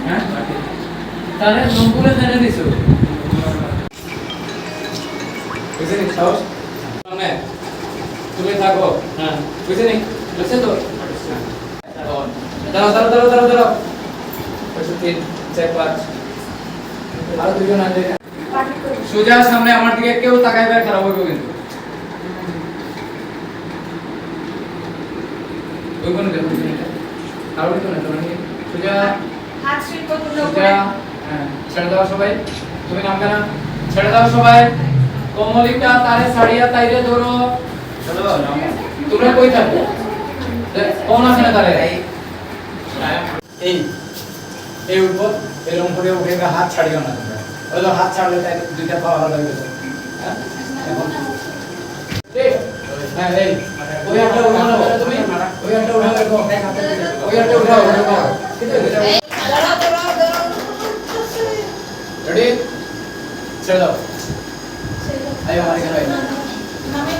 হ্যাঁ তাহলে নম্বরে জেনে দিছো বুঝেনি সাহস মানে তুমি থাকো হ্যাঁ বুঝেনি বুঝছে তো দাঁড়াও দাঁড়াও দাঁড়াও দাঁড়াও দাঁড়াও 3 4 5 আর দুজন আছে সোজা সামনে আমার দিকে কেউ তাকাইবে খারাপ হবে কিন্তু ওই কোন দেখো আর ওই কোন তোমরা সোজা হাত শিল্প তুলো সোজা হ্যাঁ ছেড়ে দাও সবাই তুমি নাম কেন ছেড়ে দাও সবাই কমলিকা তারে সাড়িয়া তাইরে ধরো চলো তোমরা কই থাকো কোন আছে না তারে এই এই উপর এরকম করে উঠে হাত ছাড়িও না তোমরা ওই হাত ছাড়লে তাই দুইটা পা ভালো হয়ে যাবে হ্যাঁ এখন ঠিক হ্যাঁ এই ওই হাতটা উঠাও না তুমি ওই হাতটা উঠাও দেখো ওই হাতটা উঠাও উঠাও ঠিক আছে দাঁড়াও দাঁড়াও দাঁড়াও রেডি ছেড়ে দাও আয় আমার এখানে আয় নামে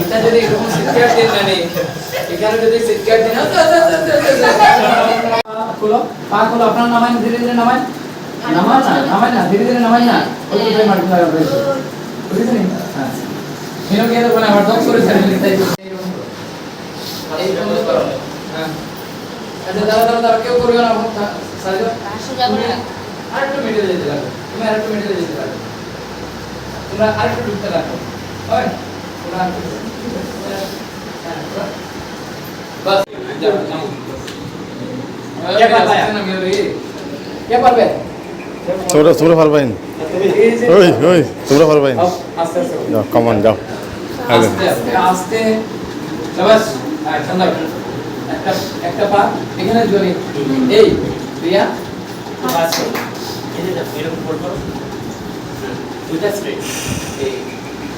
এটা যদি এরকম শিক্ষা দিন না নেই এখানে যদি শিক্ষা দিন খোলো পা খোলো আপনার নামাই ধীরে ধীরে নামাই নামাই না ধীরে ধীরে নামাই না ওই তো মারতে লাগবে বুঝছেন হ্যাঁ হিরো গিয়ে তো আবার দম করে ছেড়ে দিতে এই বন্ধ করো হ্যাঁ আচ্ছা দাঁড়া কেউ করবে না সাইড আর একটু মিডিলে যেতে লাগবে তুমি আর একটু মিডিলে যেতে লাগবে তোমরা আর একটু ঢুকতে লাগবে হয় बस क्या पारबे তোমরা পারবেন ওই তোমরা পারবেন আস্তে আস্তে যাও কমন যাও আস্তে আস্তে শাবাশ ঠান্ডা একটা পা এখানে জড়ি এই রিয়া পাস এই যে এরকম ফোল্ড করো দুইটা স্ট্রেট এই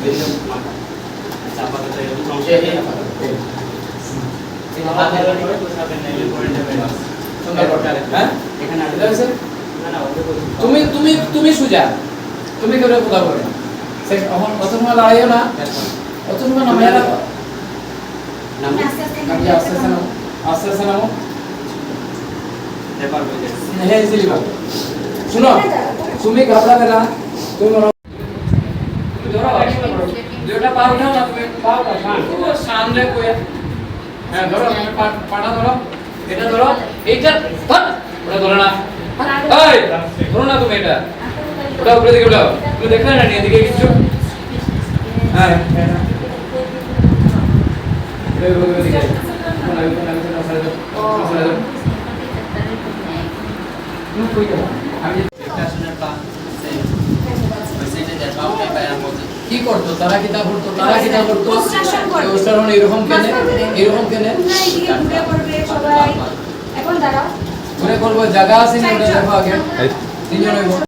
এরকম মাথা চাপা করতে এরকম সমস্যা নেই এই হাত ধরে করে তো সামনে নেলে পড়ে যাবে সুন্দর করতে হ্যাঁ এখানে আটকে আছে না না তুমি তুমি তুমি সুজা তুমি করে কথা বলো সে এখন কত সময় দাঁড়াইও না কত সময় নামাইয়া রাখো নাম আস্তে আস্তে নামো পেপার বই হ্যাঁ ইজিলি বাবু শুনো তুমি ঘাবড়াবে না তুমি ধরো দুটো পা উঠাও না তুমি পা উঠাও সামনে কই হ্যাঁ ধরো তুমি পাটা ধরো এটা ধরো এইটা ধর ওটা ধরো না এই ধরো না তুমি এটা ওটা উপরে দিকে উঠাও তুমি দেখলে না এদিকে কিছু হ্যাঁ এই বলবে দিকে কোন তুমি কই যাও আমি একটা শুনার পা কি করতো তারা কিতা করতো এরকম কেনে এখন দাঁড়াও ঘুরে করবো জায়গা আছে না দেখো আগে তিনজন হইব